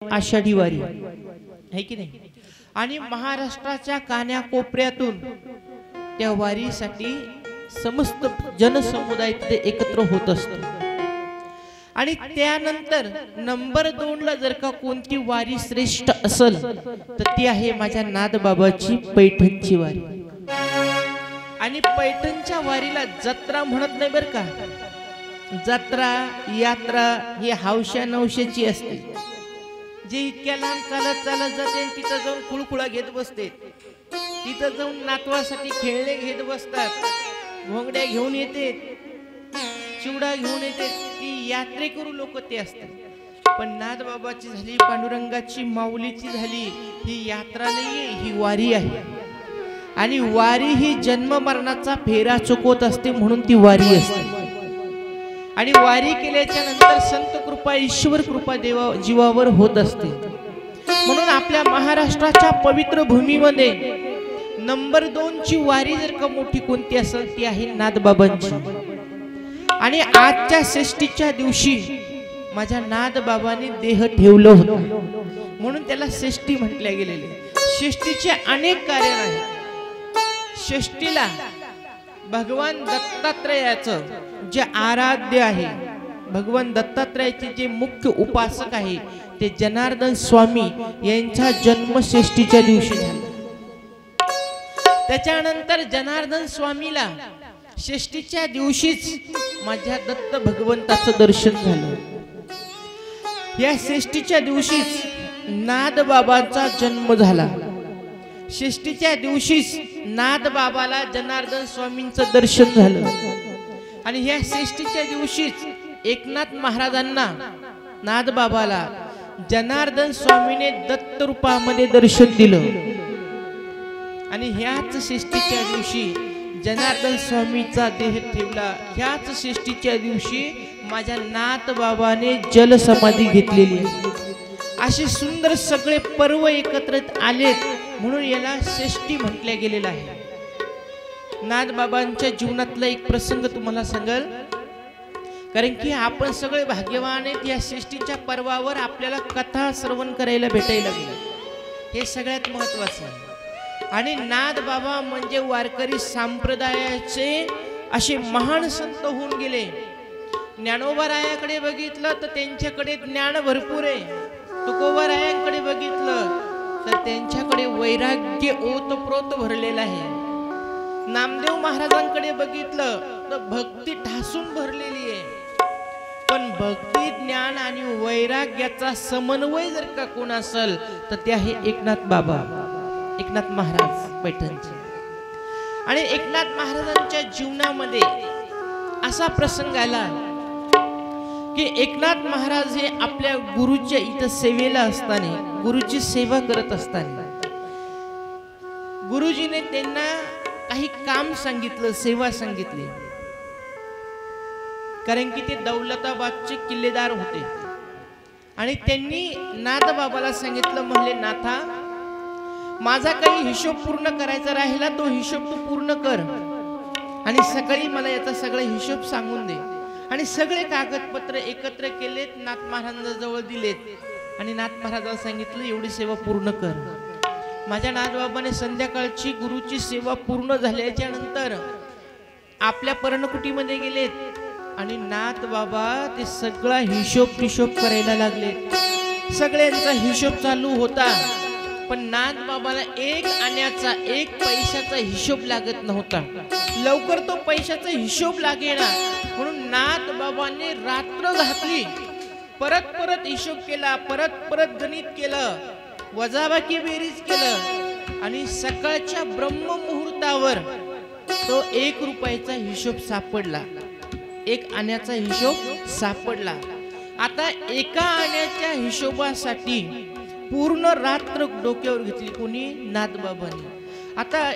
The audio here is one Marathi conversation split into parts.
आषाढी वारी आहे की नाही। आणि महाराष्ट्राच्या कान्याकोपऱ्यातून त्या वारीसाठी समस्त जनसमुदाय तिथे एकत्र होत असतो। आणि त्यानंतर नंबर 2 ला जर का कोणती वारी श्रेष्ठ असेल तर ती आहे माझ्या नादबाबाची पैठणची वारी। आणि पैठणच्या वारीला जत्रा म्हणत नाही बरं का, जत्रा यात्रा ही हौशा नवशेची असते। जे इतक्या लांब चालत चालत जाते तिथं जाऊन कुळकुळा घेत बसते, तिथं जाऊन नातवासाठी खेळणे घेत बसतात, घोंगड्या घेऊन येते, चिवडा घेऊन येते, ती यात्रेकरू लोक ते असतात। पण नादबाबाची झाली, पांडुरंगाची माऊलीची झाली, ही यात्रा नाहीये, ही वारी आहे। आणि वारी ही जन्म मरणाचा फेरा चुकवत असते, म्हणून ती वारी असते। आणि वारी केल्याच्या नंतर संत कृपा ईश्वर कृपा देवा जीवावर होत असते। म्हणून आपल्या महाराष्ट्राच्या पवित्र भूमीमध्ये नंबर 2 ची वारी जर का मोठी कोणती असेल ती आहे नादबाबांची। आणि आजच्या षष्टीच्या दिवशी माझ्या नादबाबाने देह ठेवलं होतं, म्हणून त्याला षष्टी म्हटले गेलेले। षष्टीचे अनेक कारण आहेत। षष्टीला भगवान दत्तात्रयाचं जे आराध्य आहे, भगवान दत्तात्रयाचे जे मुख्य उपासक आहे ते जनार्दन स्वामी यांचा जन्म षष्टीच्या दिवशी झाला। त्याच्यानंतर जनार्दन स्वामीला षष्टीच्या दिवशीच माझ्या दत्त भगवंताचं दर्शन झालं। या षष्टीच्या दिवशीच नादबाबांचा जन्म झाला। षष्टीच्या दिवशीच नादबाबाला जनार्दन स्वामींचं दर्शन झालं। आणि ह्या षष्टीच्या दिवशीच एकनाथ महाराजांना नादबाबाला जनार्दन स्वामीने दत्त रूपामध्ये दर्शन दिलं। आणि ह्याच षष्टीच्या दिवशी जनार्दन स्वामीचा देह ठेवला। ह्याच षष्टीच्या दिवशी माझ्या नादबाबाने जल समाधी घेतलेली। असे सुंदर सगळे पर्व एकत्रित आलेत, म्हणून याला षष्टी म्हटले गेलेलं आहे। नादबाबांच्या जीवनातला एक प्रसंग तुम्हाला सांगाल, कारण की आपण सगळे भाग्यवान आहेत, या षष्टीच्या पर्वावर आपल्याला कथा श्रवण करायला भेटायला लागले, हे सगळ्यात महत्वाचं आहे। आणि नादबाबा म्हणजे वारकरी संप्रदायाचे असे महान संत होऊन गेले। ज्ञानोबारायाकडे बघितलं तर त्यांच्याकडे ज्ञान भरपूर आहे, तुकोबारायांकडे बघितलं तर त्यांच्याकडे वैराग्य ओतप्रोत भरलेला आहे, नामदेव महाराजांकडे बघितलं तर भक्ती ठासून भरलेली आहे। पण भक्ती ज्ञान आणि वैराग्याचा समन्वय जर का कोण असेल तर ते आहे एकनाथ बाबा, एकनाथ महाराज पैठणचे। आणि एकनाथ महाराजांच्या जीवनामध्ये असा प्रसंग आला की एकनाथ महाराज हे आपल्या गुरुच्या इथं सेवेला असताना, गुरुची सेवा करत असताना गुरुजीने त्यांना काही काम सांगितलं, सेवा सांगितली। कारण की ते दौलताबादचे किल्लेदार होते। आणि त्यांनी नादबाबाला सांगितलं, म्हणले नाथा, माझा काही हिशोब पूर्ण करायचा राहिला, तो हिशोब तू पूर्ण कर आणि सकाळी मला याचा सगळा हिशोब सांगून दे। आणि सगळे कागदपत्र एकत्र केलेत, नाथ महाराजांजवळ दिलेत। आणि नाथ महाराजांना सांगितलं एवढी सेवा पूर्ण कर। माझ्या नादबाबाने संध्याकाळची गुरुची सेवा पूर्ण झाल्याच्या नंतर आपल्या पर्णकुटीमध्ये गेलेत। आणि नादबाबा ते सगळा हिशोब करायला लागले। सगळ्यांचा हिशोब चालू होता, पण नादबाबाला एक आण्याचा, एक पैशाचा हिशोब लागत नव्हता। लवकर तो पैशाचा हिशोब लागेना, म्हणून नादबाबांनी रात्र घातली, परत परत हिशोब केला, परत परत गणित केलं, वजाबाकी बेरीज केलं। आणि सकाळच्या ब्रह्म मुहूर्तावर तो 1 रुपयाचा हिशोब सापडला, 1 आण्याचा हिशोब सापडला। आता एका आण्याच्या हिशोबासाठी पूर्ण रात्र डोक्यावर घेतली कोणी, नादबाबांनी। आता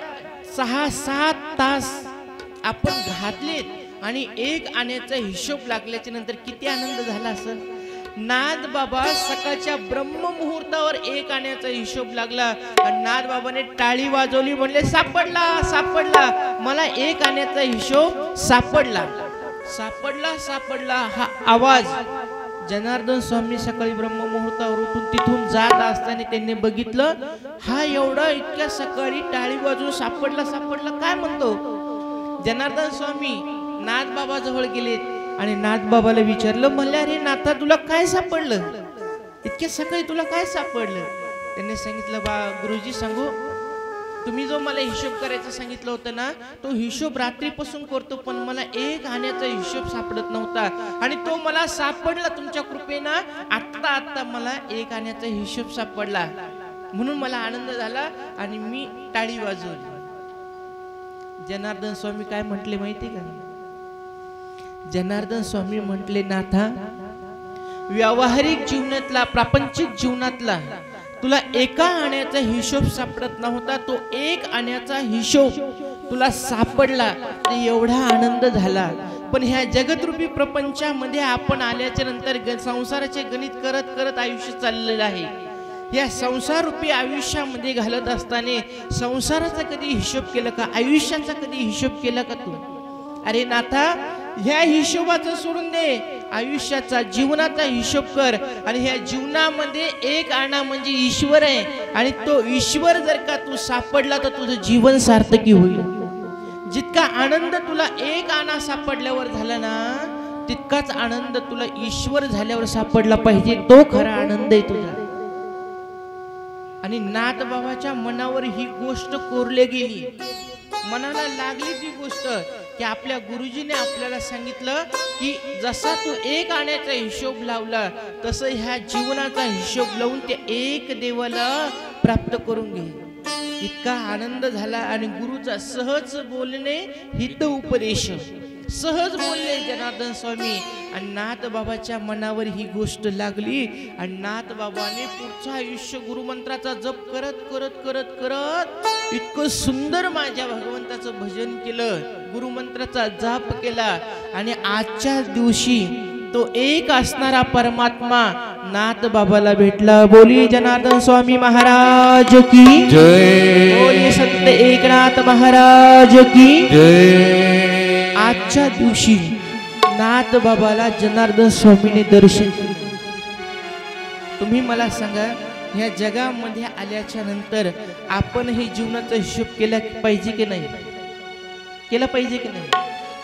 6-7 तास आपण घातलेत आणि 1 आण्याचा हिशोब लागल्याच्या नंतर किती आनंद झाला असेल। नादबाबा सकाळच्या ब्रह्म मुहूर्तावर 1 आण्याचा हिशोब लागला आणि नादबाबाने टाळी वाजवली, म्हणले सापडला सापडला, मला 1 आण्याचा हिशोब सापडला, सापडला सापडला। हा आवाज जनार्दन स्वामी सकाळी ब्रह्ममुहूर्तावर उठून तिथून जात असताना त्यांनी बघितलं, हा एवढा इतक्या सकाळी टाळी वाजून सापडला काय म्हणतो. जनार्दन स्वामी नाथबाबा जवळ गेले आणि नाथबाबाला विचारलं, म्हणले अरे नाथा तुला काय सापडलं, इतक्या सकाळी तुला काय सापडलं. त्यांनी सांगितलं, गुरुजी सांगू, तुम्ही जो मला हिशोब करायचं सांगितलं होतं ना, तो हिशोब रात्रीपासून करतो, पण मला एक आण्याचा हिशोब सापडत नव्हता आणि तो मला सापडला तुमच्या कृपेनं. आत्ता मला एक आण्याचा हिशोब सापडला, म्हणून मला आनंद झाला आणि मी टाळी वाजवली. जनार्दन स्वामी काय म्हटले माहिती का? जनार्दन स्वामी म्हटले, नाथा, व्यावहारिक जीवनातला, प्रापंचिक जीवनातला तुला एका आण्याचा हिशोब सापडत नव्हता, तो एक आण्याचा हिशोब तुला सापडला, ते एवढा आनंद झाला. पण ह्या जगतरूपी प्रपंचामध्ये आपण आल्याच्या नंतर संसाराचे गणित करत करत आयुष्य चाललेलं आहे. या संसार रूपी आयुष्यामध्ये घालत असताना संसाराचा कधी हिशोब केला का, आयुष्याचा कधी हिशोब केला का तू? अरे नाथा, ह्या हिशोबाचं सोडून दे, आयुष्याचा, जीवनाचा हिशोब कर. आणि ह्या जीवनामध्ये एक आणा म्हणजे ईश्वर आहे, आणि तो ईश्वर जर का तू सापडला तर तुझं जीवन सार्थकी होईल. जितका आनंद तुला एक आणा सापडल्यावर झाला ना, तितकाच आनंद तुला ईश्वर झाल्यावर सापडला पाहिजे. तो खरा आनंद आहे तुझा. आणि नाथबाबाच्या मनावर ही गोष्ट कोरली गेली, मनाला लागली ती गोष्ट, की आपल्या गुरुजीने आपल्याला सांगितलं की जसा तू एक आण्याचा हिशोब लावला तसं ह्या जीवनाचा हिशोब लावून ते एक देवाला प्राप्त करून घे. इतका आनंद झाला. आणि गुरुचा सहज बोलणे हित उपदेश, सहज बोलले जनार्दन स्वामी. आणि नाथबाबाच्या मनावर ही गोष्ट लागली आणि नाथबाबाने पुढचं आयुष्य गुरुमंत्राचा जप करत करत करत करत इतकं सुंदर माझ्या भगवंताचं भजन केलं, गुरुमंत्राचा जप केला. आणि आजच्या दिवशी तो एक असणारा परमात्मा नाथबाबाला भेटला. बोली जनार्दन स्वामी महाराज की जय, बोली संत एकनाथ महाराज की जय. आजच्या दिवशी नाथबाबाला जनार्दन स्वामीने दर्शन दिले. तुम्ही मला सांगा, ह्या जगामध्ये आल्याच्या नंतर आपण हे जीवनाचा हिशोब केला पाहिजे की नाही? केला पाहिजे की नाही?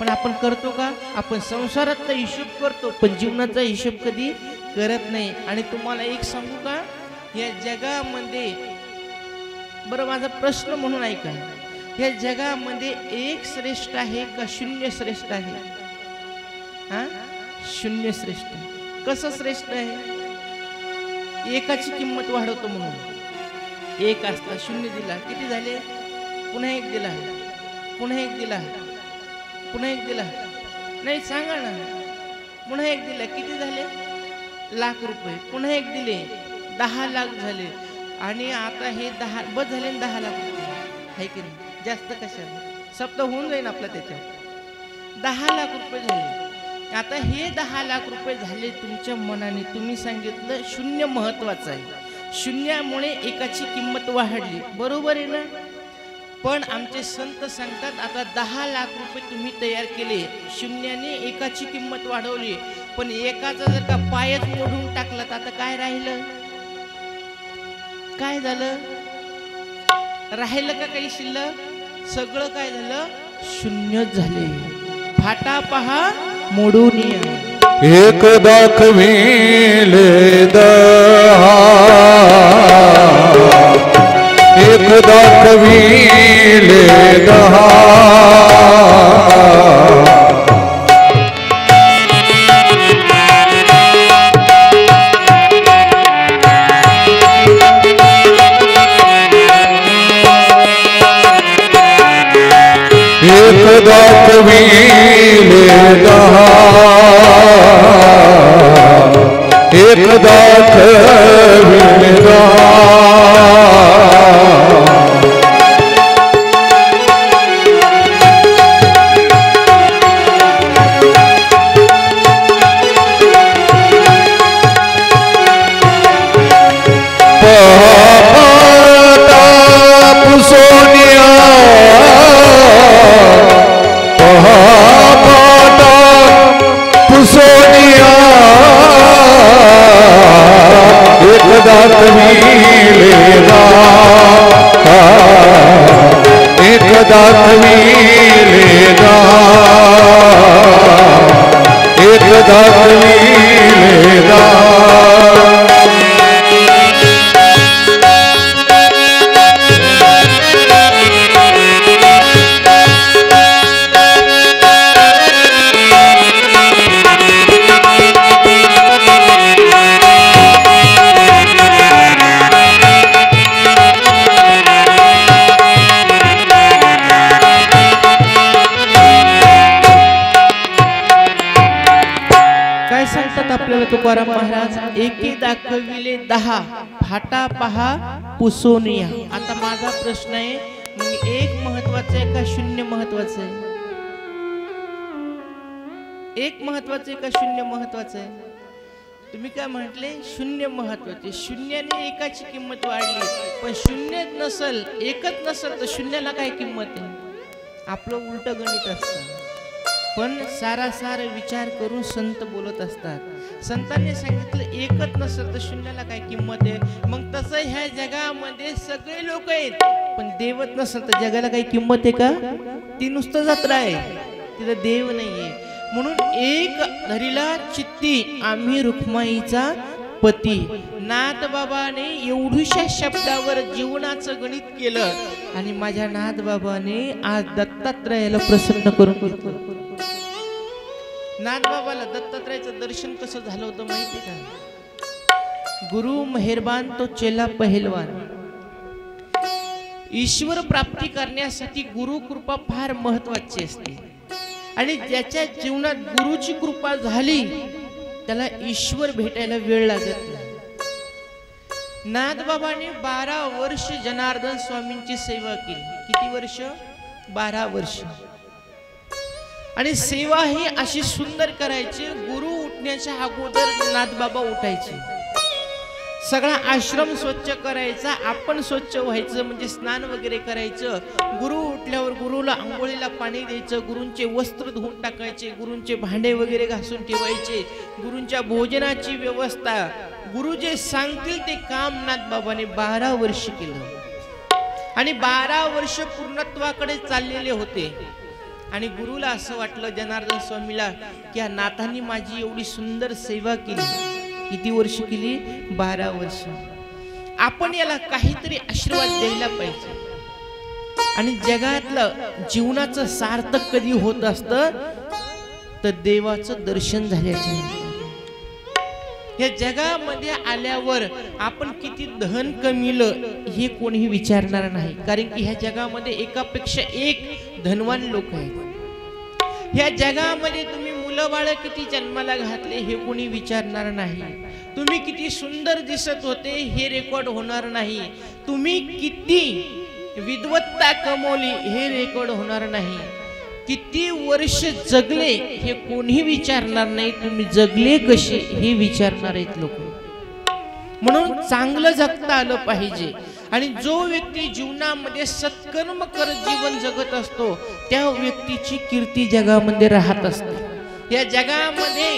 पण आपण करतो का? आपण संसाराचा हिशोब करतो, पण जीवनाचा हिशोब कधी करत नाही. आणि तुम्हाला एक सांगू का, या जगामध्ये, बरं माझा प्रश्न म्हणून ऐका, या जगामध्ये एक श्रेष्ठ आहे का शून्य श्रेष्ठ आहे? हा, शून्य श्रेष्ठ. कसं श्रेष्ठ आहे? एकाची किंमत वाढवतो म्हणून. एक असता शून्य दिला, किती झाले? पुन्हा एक दिला, पुन्हा एक दिला, पुन्हा एक दिला, नाही सांगा ना, पुन्हा एक दिला, किती झाले? लाख रुपये. पुन्हा एक दिले, 10 लाख झाले. आणि आता हे 10 बस झाले, 10 लाख रुपये आहे की नाही? जास्त कशाला, सप्ताह होऊन जाईल आपला त्याच्यावर. 10 लाख रुपये झाले. आता हे 10 लाख रुपये झाले तुमच्या मनाने, तुम्ही सांगितलं शून्य महत्वाचं आहे, शून्यामुळे एकाची किंमत वाढली, बरोबर आहे ना? पण आमचे संत सांगतात, आता 10 लाख रुपये तुम्ही तयार केले, शून्याने एकाची किंमत वाढवली, पण एकाचा जर का पायच मोडून टाकला तर आता काय राहिलं? काय झालं? राहिलं का काही शिल्लक? सगळं काय झालं? शून्य झाले. फाटा पहा मोडून एक दाखविले दहा, एक दाखविले दहा. एक दाखविले दहा, एक दाखविले दहा. सोनिया दाखविलेला एक दाखविलेला एक दाखविलेला तुकाराम महाराज एके दाखविले 10 फाटा पहा पुसोनिया. आता माझा प्रश्न आहे, एक महत्वाचं आहे का शून्य महत्वाचं आहे? एक महत्वाचं आहे का शून्य महत्वाचं आहे? तुम्ही काय म्हटले? शून्य महत्वाचे. शून्याने एकाची किंमत वाढली, पण शून्य नसल, एकच नसल तर शून्याला काय किंमत आहे? आपलं उलट गणित असतं. पण सारासार विचार करून संत बोलत असतात. संतांनी सांगितलं एकच नसेल तर शून्याला काय किंमत आहे. मग तसं ह्या जगामध्ये सगळे लोक आहेत, पण देवच नसेल तर जगाला काही किंमत आहे का? ती नुसतं जत्रा आहे, तिथं देव नाहीये. म्हणून एक धरीला चित्ती आम्ही रुक्माईचा पती. नाथबाबाने एवढ्याशा शब्दावर जीवनाचं गणित केलं आणि माझ्या नाथबाबाने आज दत्तात्रयाला प्रसन्न करून घेतलं. नाथबाबाला दत्तात्रयाचं दर्शन कसं झालं होतं माहिती का? गुरु मेहरबान तो चेला पहलवान. ईश्वर प्राप्ती करण्यासाठी गुरु कृपा फार महत्वाची असते आणि ज्याच्या जीवनात गुरुची कृपा झाली त्याला ईश्वर भेटायला वेळ लागत नाही. नाथबाबाने 12 वर्ष जनार्दन स्वामींची सेवा केली. किती वर्ष? 12 वर्ष. आणि सेवा ही अशी सुंदर करायची, गुरु उठण्याच्या अगोदर नाथबाबा उठायचे, सगळा आश्रम स्वच्छ करायचा, आपण स्वच्छ व्हायचं, म्हणजे स्नान वगैरे करायचं. गुरु उठल्यावर गुरुला आंघोळीला पाणी द्यायचं, गुरूंचे वस्त्र धुवून टाकायचे, गुरूंचे भांडे वगैरे घासून ठेवायचे, गुरूंच्या भोजनाची व्यवस्था, गुरु जे सांगतील ते काम नाथबाबाने 12 वर्ष केलं. आणि 12 वर्ष पूर्णत्वाकडे चाललेले होते. आणि गुरुला असं वाटलं, जनार्दन स्वामीला, की या नाथांनी माझी एवढी सुंदर सेवा केली. किती वर्ष केली? 12 वर्ष. आपण याला काहीतरी आशीर्वाद द्यायला पाहिजे. आणि जगातलं जीवनाचं सार्थक कधी होत असतं तर देवाचं दर्शन झाल्याच्या नंतर. या जगामध्ये आल्यावर आपण किती धन कमिलं हे कोणीही विचारणार नाही, कारण की ह्या जगामध्ये एकापेक्षा एक धनवान लोक आहेत. ह्या जगामध्ये तुम्ही मुलं बाळ किती जन्माला घातले हे कोणी विचारणार नाही. तुम्ही किती सुंदर दिसत होते हे रेकॉर्ड होणार नाही. तुम्ही किती विद्वत्ता कमवली हे रेकॉर्ड होणार नाही. किती वर्ष जगले हे कोणी विचारणार नाही. तुम्ही जगले कसे हे विचारणार आहेत लोक. म्हणून चांगलं जगता आलं पाहिजे. आणि जो व्यक्ती जीवनामध्ये सत्कर्म करत जीवन जगत असतो त्या व्यक्तीची कीर्ती जगामध्ये राहत असते. या जगामध्ये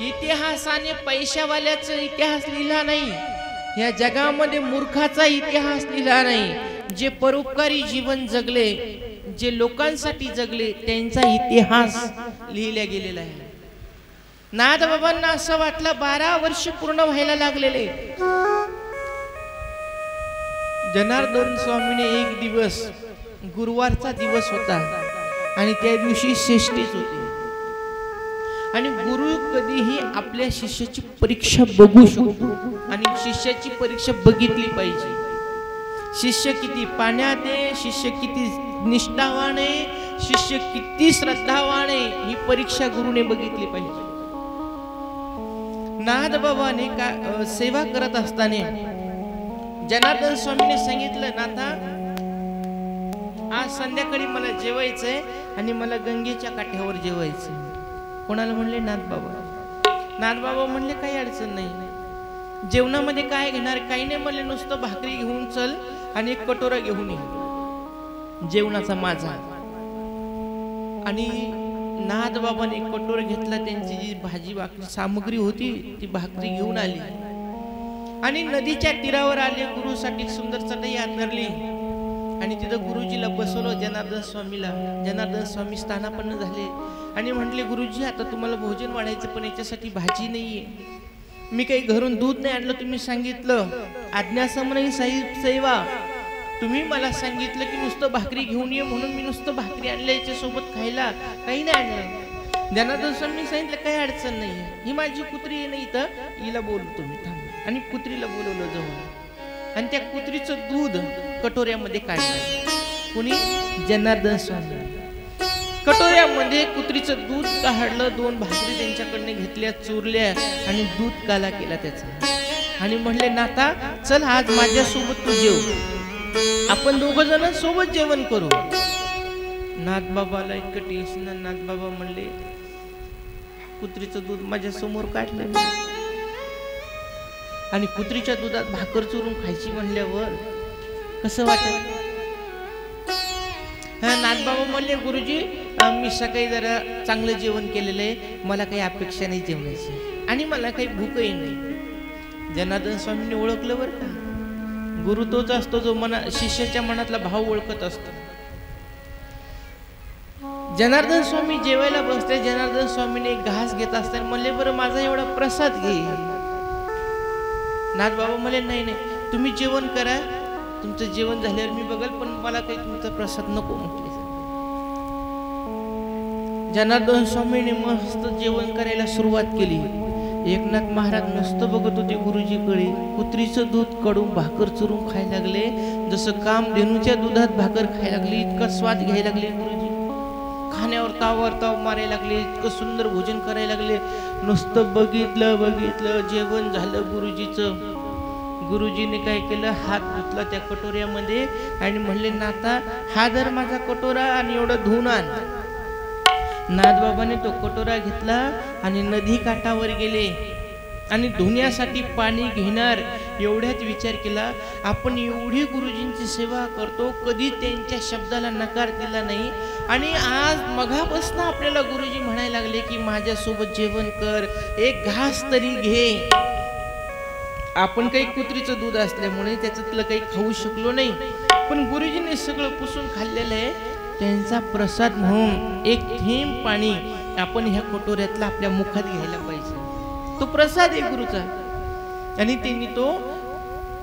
इतिहासाने पैशावाल्याचा इतिहास लिहिला नाही, या जगामध्ये मूर्खाचा इतिहास लिहिला नाही. जे परोपकारी जीवन जगले, जे लोकांसाठी जगले, त्यांचा इतिहास लिहिला गेलेला आहे. नाथबाबांना असं वाटलं 12 वर्ष पूर्ण व्हायला लागलेले. जनार्दन स्वामीने एक दिवस, गुरुवारचा दिवस होता आणि त्या दिवशी षष्ठीच होती. आणि गुरु कधीही आपल्या शिष्याची परीक्षा बघू शकतो आणि शिष्याची परीक्षा बघितली पाहिजे. शिष्य किती पाण्यात आहे, शिष्य किती निष्ठावान आहे, शिष्य किती श्रद्धावान आहे, ही परीक्षा गुरुने बघितली पाहिजे. नाथबाबाने सेवा करत असताना जनार्दन स्वामीने सांगितलं, नाथा आज संध्याकाळी मला जेवायचंय आणि मला गंगेच्या काठ्यावर जेवायचंय. कोणाला म्हणले? नाथबाबा. नाथबाबा म्हणले काही अडचण नाही, जेवणामध्ये काय घेणार? काही नाही म्हणले, नुसतं भाकरी घेऊन चल आणि एक कटोरा घेऊन ये जेवणाचा माझा. आणि नाथबाबाने एक कटोरा घेतला, त्यांची जी भाजी भाकरी सामग्री होती ती भाकरी घेऊन आली आणि नदीच्या तीरावर आले, गुरुसाठी सुंदर चटई अंतरली आणि तिथं गुरुजीला बसवलं, जनार्दन स्वामीला. जनार्दन स्वामी स्थानापन्न झाले आणि म्हटले, गुरुजी आता तुम्हाला भोजन वाढायचं, पण याच्यासाठी भाजी नाहीये, मी काही घरून दूध नाही आणलं, तुम्ही सांगितलं आज्ञासमनही सेवा, तुम्ही मला सांगितलं की नुसतं भाकरी घेऊन ये, म्हणून मी नुसतं भाकरी आणलं, याच्यासोबत खायला काही नाही आणलं. जनार्दन स्वामी सांगितलं काही अडचण नाही, ही माझी कुत्री आहे ना इथं, हिला बोलतो मी, थांब. आणि कुत्रीला बोलवलं जवळ आणि त्या कुत्रीचं दूध कटोऱ्यामध्ये काढलं. कुणी? जनार्दन स्वामी. कटोऱ्यामध्ये कुत्रीचं दूध काढलं, 2 भाकरी त्यांच्याकडनं घेतल्या, चुरल्या आणि दूध काला केला त्याचा आणि म्हणले, नाथा चल आज माझ्यासोबत तू जेव, आपण 2 जण सोबत जेवण करू. नाथबाबाला इतकं टेन्शन. नाथबाबा म्हणले, कुत्रीचं दूध माझ्या समोर काढलं आणि कुत्रीच्या दुधात भाकर चुरून खायची म्हणल्यावर कसं वाटत? नाथबाबा म्हणले, गुरुजी मी सकाळी जरा चांगलं जेवण केलेलं आहे, मला काही अपेक्षा नाही जेवणाची आणि मला काही भूकही नाही. जनार्दन स्वामींनी ओळखलं बरं का, गुरु तोच असतो जो शिष्याच्या मनातला भाव ओळखत असतो. जनार्दन स्वामी जेवायला बसले. जनार्दन स्वामीने एक घास घेत असताना म्हणले, बरं माझा एवढा प्रसाद घे. नाथबाबा म्हणले, नाही नाही तुम्ही जेवण करा, तुमचं जेवण झाल्यावर मी बघल, पण मला काही तुमचा प्रसाद नको म्हटले. जनार्दन स्वामीने मस्त जेवण करायला सुरुवात केली. एकनाथ महाराज नुसतं बघत होते गुरुजीकडे. कुत्रीचं दूध कडून भाकर चुरून खायला लागले, जसं कामधेनूच्या दुधात भाकर खायला लागली, इतका स्वाद घ्यायला लागले गुरुजी. खाण्यावर ताव मारायला लागले, इतकं सुंदर भोजन करायला लागले. नुसतं बघितलं जेवण झालं गुरुजीचं. गुरुजीने काय केलं, हात धुतला त्या कटोऱ्यामध्ये आणि म्हणले, नाथा हा जर माझा कटोरा आणि एवढं धुवून आण. नाथबाबाने तो कटोरा घेतला आणि नदी काठावर गेले आणि धुण्यासाठी पाणी घेणार. एवढ्यात विचार केला, आपण एवढी गुरुजींची सेवा करतो, कधी त्यांच्या शब्दाला नकार दिला नाही आणि आज मघापासून आपल्याला गुरुजी म्हणायला लागले की माझ्यासोबत जेवण कर, एक घास तरी घे. आपण काही कुत्रीचं दूध असल्यामुळे त्याच्यातलं काही खाऊ शकलो नाही, पण गुरुजींनी सगळं पुसून खाल्लेलं आहे. त्यांचा प्रसाद म्हणून एक थेंब पाणी आपण ह्या कटोऱ्यातला आपल्या मुखात घ्यायला पाहिजे. तो प्रसाद आहे गुरुचा. आणि त्यांनी तो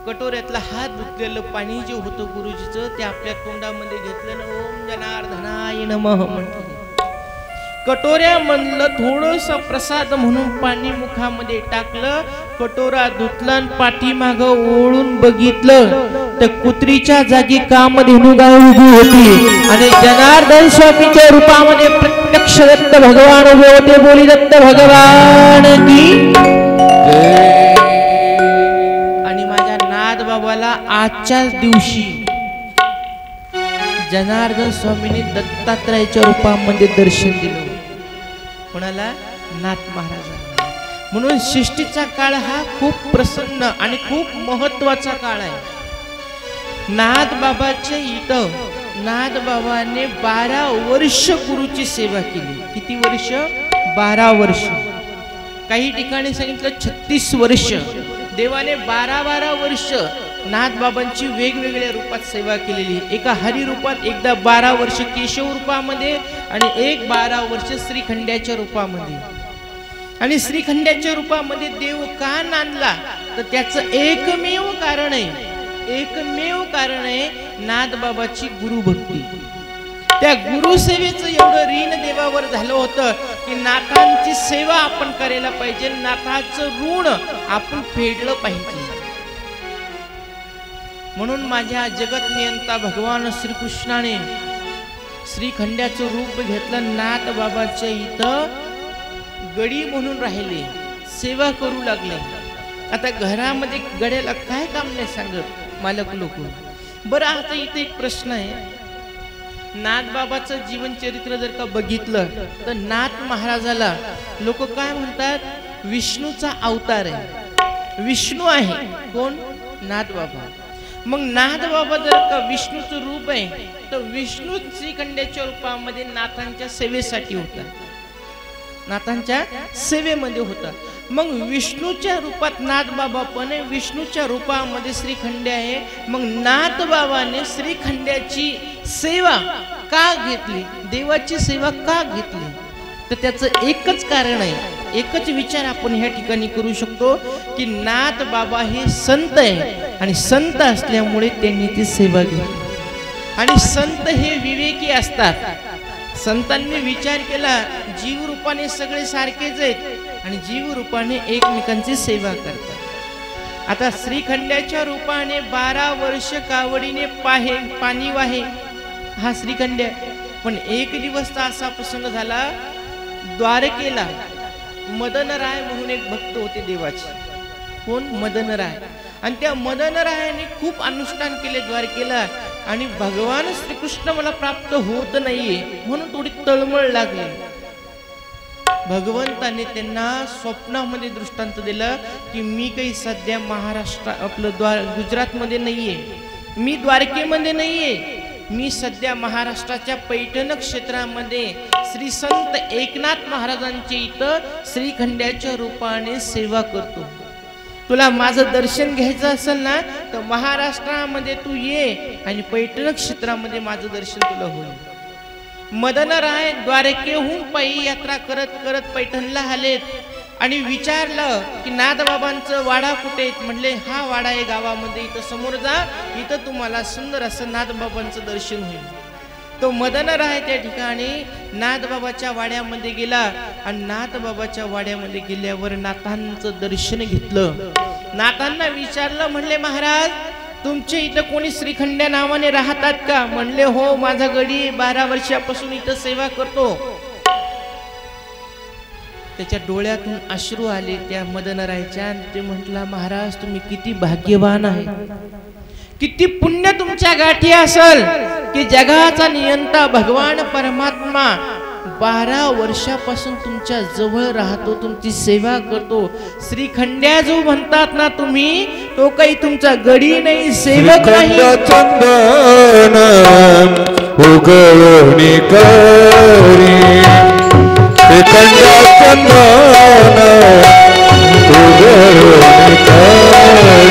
कटोऱ्यातला हात धुतलेलं पाणी जे होतं गुरुजीचं ते आपल्या तोंडामध्ये घेतलं ना, ओम जनार्दनाय नमः म्हटलं. कटोऱ्यामधलं थोडस प्रसाद म्हणून पाणी मुखामध्ये टाकलं, कटोरा धुतला, पाठीमाग ओळून बघितलं तर कुत्रीच्या जागी कामधेनू गाय उभी होती आणि जनार्दन स्वामीच्या रूपामध्ये प्रत्यक्ष दत्त भगवान उभे होते. बोली दत्त भगवान की. आणि माझ्या नाथ बाबाला आजच्याच दिवशी जनार्दन स्वामींनी दत्तात्रयाच्या रूपामध्ये दर्शन दिलं. कोणाला? नाथ महाराजांना. म्हणून सृष्टीचा काळ हा खूप प्रसन्न आणि खूप महत्वाचा काळ आहे. नाथ बाबाच्या इथं नाथ बाबाने 12 वर्ष गुरुची सेवा केली. किती वर्ष? 12 वर्ष. काही ठिकाणी सांगितलं 36 वर्ष. देवाने 12 वर्ष नाथ बाबांची वेगवेगळ्या रूपात सेवा केलेली. एका हरी रूपात, एकदा 12 वर्ष केशव रूपामध्ये आणि एक 12 वर्ष श्रीखंड्याच्या रूपामध्ये. आणि श्रीखंड्याच्या रूपामध्ये देव का नांदला तर त्याचं एकमेव कारण आहे नाथ बाबाची गुरुभक्ती. त्या गुरुसेवेचं एवढं ऋण देवावर झालं होतं की नाथांची सेवा आपण करायला पाहिजे, नाथाचं ऋण आपण फेडलं पाहिजे. म्हणून माझ्या जगत नियंता भगवान श्रीकृष्णाने श्रीखंड्याचं रूप घेतलं. नाथ बाबाच्या इथं गडी म्हणून राहिले, सेवा करू लागले. आता घरामध्ये गड्याला काय काम नाही सांगत मालक लोक. बरं आता इथे एक प्रश्न आहे, नाथ बाबाचं जीवन चरित्र जर का बघितलं तर नाथ महाराजाला लोक काय म्हणतात? विष्णूचा अवतार आहे. विष्णू आहे कोण? नाथ बाबा. मग नाथ बाबा जर का विष्णूचं रूप आहे तर विष्णू श्रीखंड्याच्या रूपामध्ये नाथांच्या सेवेसाठी होता. नाथांच्या सेवेमध्ये होता. मग विष्णूच्या रूपात नाथबाबा पण आहे, विष्णूच्या रूपामध्ये श्रीखंडे आहे. मग नाथबाबाने श्रीखंड्याची सेवा का घेतली, देवाची सेवा का घेतली, तर त्याचं एकच कारण आहे, एकच विचार आपण ह्या ठिकाणी करू शकतो की नाथ बाबा हे संत आहे आणि संत असल्यामुळे त्यांनी ती सेवा घेतली. आणि संत हे विवेकी असतात. संतांनी विचार केला जीव रूपाने सगळे सारखेच आहेत आणि जीव रूपाने एकमेकांची सेवा करतात. आता श्रीखंड्याच्या रूपाने 12 वर्ष कावडीने पाणी वाहे हा श्रीखंड्य. पण एक दिवसचा असा प्रसंग झाला, द्वारकेला मदनराय म्हणून एक भक्त होते देवाचे. कोण? मदनराय. आणि त्या मदनरायाने खूप अनुष्ठान केले द्वारकेला आणि भगवान श्रीकृष्ण मला प्राप्त होत नाहीये म्हणून थोडी तळमळ लागली. भगवंताने त्यांना स्वप्नामध्ये दृष्टांत दिलं की मी काही सध्या महाराष्ट्र गुजरातमध्ये नाहीये, मी द्वारकेमध्ये नाहीये, मी सध्या महाराष्ट्राच्या पैठण क्षेत्रामध्ये श्री संत एकनाथ महाराजांच्या इथं श्रीखंड्याच्या रूपाने सेवा करतो. तुला माझं दर्शन घ्यायचं असेल ना तर महाराष्ट्रामध्ये तू ये आणि पैठण क्षेत्रामध्ये माझं दर्शन तुला होईल. मदनराय द्वारकेहून पायी यात्रा करत करत पैठणला आलेत आणि विचारलं की नाथबाबांचं वाडा कुठे? म्हणले हा वाडा आहे गावामध्ये, इथं समोर जा, इथं तुम्हाला सुंदर असं नाथबाबांचं दर्शन होईल. तो मदनराय त्या ठिकाणी नाथबाबाच्या वाड्यामध्ये गेला आणि नाथबाबाच्या वाड्यामध्ये गेल्यावर नाथांचं दर्शन घेतलं. नाथांना विचारलं, म्हणले महाराज तुमच्या इथं कोणी श्रीखंड्या नावाने राहतात का? म्हणले हो, माझा गडी 12 वर्षापासून इथं सेवा करतो. त्याच्या डोळ्यातून अश्रू आले त्या मदनरायच्या. ते म्हटला महाराज तुम्ही किती भाग्यवान आहे, किती पुण्य तुमच्या गाठी असल की जगाचा नियंता भगवान परमात्मा 12 वर्षापासून तुमच्या जवळ राहतो, तुमची सेवा करतो. श्रीखंड्या जो म्हणतात ना तुम्ही, तो काही तुमचा गडी नाही, सेवक नाही. चंदन उगवणी करी, श्रीखंड्या चंदन उगवणी करी.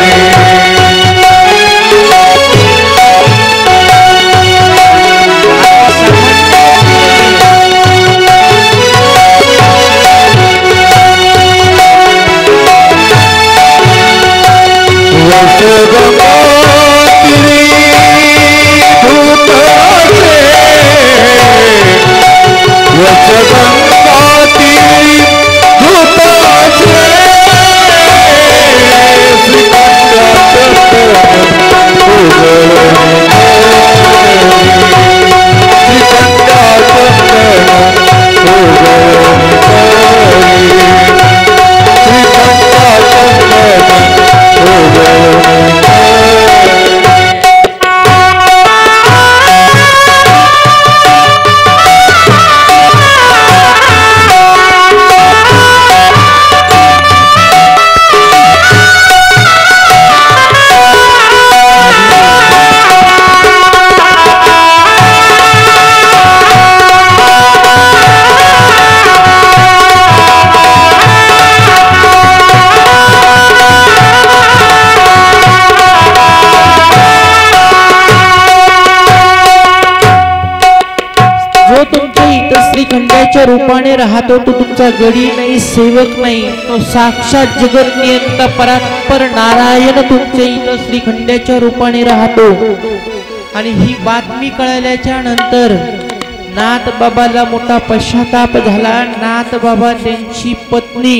श्रीखंड्याच्या रूपाने राहतो, तो तुमचा गडी नाही, सेवक नाही, तो साक्षात जगत नियंता परात्पर नारायण तुमच्या इथं श्रीखंड्याच्या रूपाने राहतो. आणि ही बातमी कळल्याच्या नंतर नाथ बाबाला मोठा पश्चाताप झाला. नाथ बाबा त्यांची पत्नी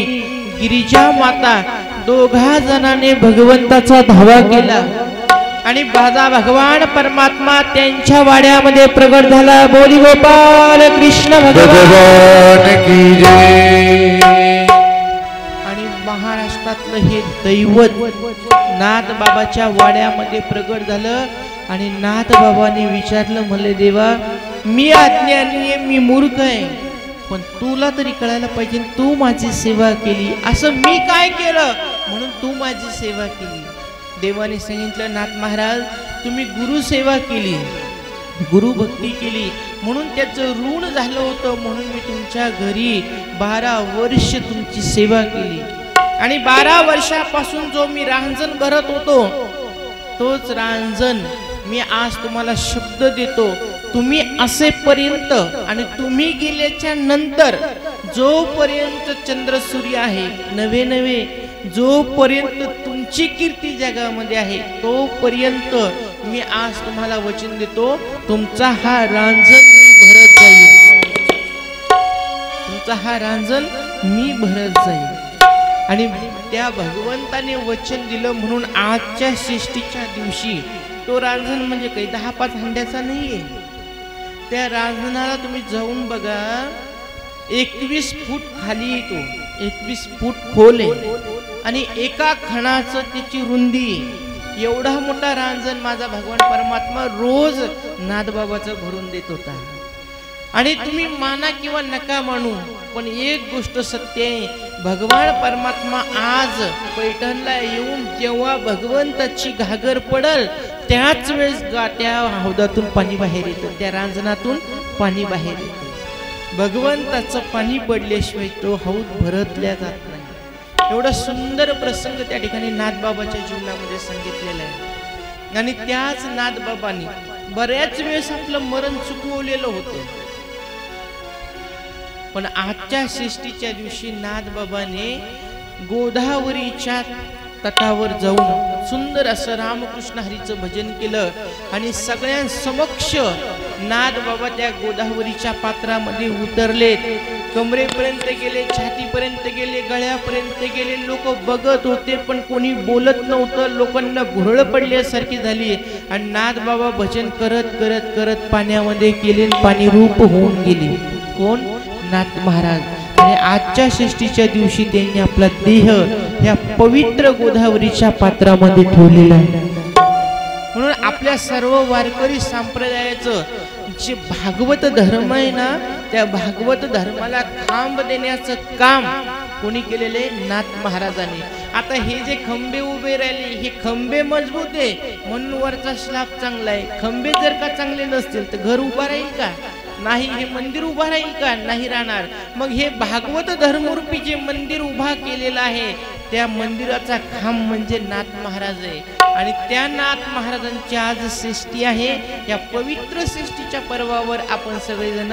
गिरिजा माता दोघा जणांनी भगवंताचा धावा केला आणि बाजा भगवान परमात्मा त्यांच्या वाड्यामध्ये प्रगट झाला. बोली गोपाल कृष्ण भगवान की जय. आणि महाराष्ट्रातलं हे दैवत नाथ बाबाच्या वाड्यामध्ये प्रगट झालं आणि नाथ बाबाने विचारलं, म्हणले देवा मी अज्ञानी आहे, मी मूर्ख आहे, पण तुला तरी कळायला पाहिजे, तू माझी सेवा केली, असं मी काय केलं म्हणून तू माझी सेवा केली? देवाने सांगितलं, नाथ महाराज तुम्ही गुरु सेवा केली, गुरुभक्ती केली म्हणून त्याचं ऋण झालं होतं, म्हणून मी तुमच्या घरी 12 वर्ष तुमची सेवा केली आणि 12 वर्षापासून जो मी रांजण भरत होतो तोच रांजण मी आज तुम्हाला शब्द देतो, तुम्ही असेपर्यंत आणि तुम्ही गेल्याच्या नंतर जोपर्यंत चंद्र सूर्य आहे नवे नवे, जोपर्यंत तुमची कीर्ती जगामध्ये आहे तोपर्यंत मी आज तुम्हाला वचन देतो, तुमचा हा रांजण मी भरत जाईल, तुमचा हा रांजण मी भरत जाईल। आणि त्या भगवंताने वचन दिलं म्हणून आजच्या षष्टीच्या दिवशी तो रांजण म्हणजे काही 10-5 हंड्याचा नाहीये, त्या रांजणाला तुम्ही जाऊन बघा, 21 फूट खाली येतो, 21 फूट खोल आहे आणि एका खणाचं त्याची रुंदी, एवढा मोठा रांजण माझा भगवान परमात्मा रोज नादबाबाचं भरून देत होता। आणि तुम्ही माना किंवा नका मानू, पण एक गोष्ट सत्य आहे, भगवान परमात्मा आज पैठणला येऊन जेव्हा भगवंताची घागर पडल त्याच वेळेस त्या हौदातून पाणी बाहेर येतं, त्या रांजणातून पाणी बाहेर येतं। भगवंताचं पाणी पडल्याशिवाय तो हौद भरतल्या जात नाही। एवढा सुंदर प्रसंग त्या ठिकाणी नाथबाबाच्या जीवनामध्ये सांगितलेला आहे। आणि त्याच नाथबाबांनी बऱ्याच वेळेस आपलं मरण चुकवलेलं होतं, पण आजच्या षष्टीच्या दिवशी नाथबाबाने गोदावरीच्या तटावर जाऊन सुंदर असं रामकृष्ण हरीचं भजन केलं आणि सगळ्यांसमक्ष नाथबाबा त्या गोदावरीच्या पात्रामध्ये उतरलेत, कमरेपर्यंत गेले, छातीपर्यंत गेले, गळ्यापर्यंत गेले, लोक बघत होते पण कोणी बोलत नव्हतं, लोकांना भुरळ पडल्यासारखी झाली आणि नाथबाबा भजन करत करत करत पाण्यामध्ये गेले, पाणी रूप होऊन गेले। कोण? नाथ महाराज। आणि आजच्या षष्टीच्या दिवशी त्यांनी आपला देह या पवित्र गोदावरीच्या पात्रामध्ये ठेवलेला आहे। म्हणून आपल्या सर्व वारकरी संप्रदायाचं जे भागवत धर्म आहे ना, त्या भागवत धर्माला खांब देण्याचं काम कोणी केलेले? नाथ महाराजांनी। आता हे जे खंबे उभे राहिले, हे खंबे मजबूत आहे म्हणून वरचा स्लॅब चांगला आहे, खंबे जर का चांगले नसतील तर घर उभा राहील का? नाही। हे मंदिर उभा राहील का? नाही राहणार। मग हे भागवत धर्मरूपी जे मंदिर उभा केलेलं आहे त्या मंदिराचा खांब म्हणजे नाथ महाराज आहे। आणि त्या नाथ महाराजांची आज षष्टी आहे, या पवित्र षष्टीच्या पर्वावर आपण सगळेजण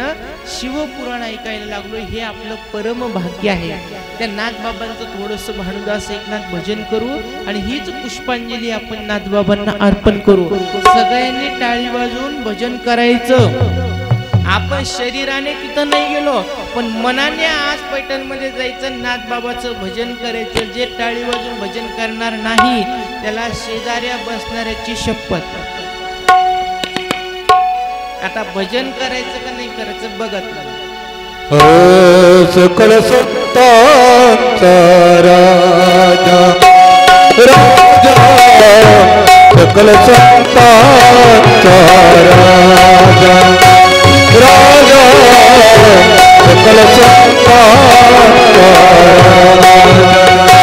शिवपुराण ऐकायला लागलो, हे आपलं परम भाग्य आहे। त्या नाथबाबांचं थोडंसं भानुदास एकनाथ भजन करू आणि हीच पुष्पांजली आपण नाथबाबांना अर्पण करू। सगळ्यांनी टाळी वाजवून भजन करायचं। आपण शरीराने तिथं नाही गेलो पण मनाने आज पैठणमध्ये जायचं, नाथबाबाचं भजन करायचं। जे टाळी वाजून भजन करणार नाही त्याला शेजाऱ्या बसणाऱ्याची शपथ। आता भजन करायचं का नाही करायचं बघत सकल सत्तांचा राजा राजा, सकल सत्तांचा राजा राजा, सकल सत्तांचा राजा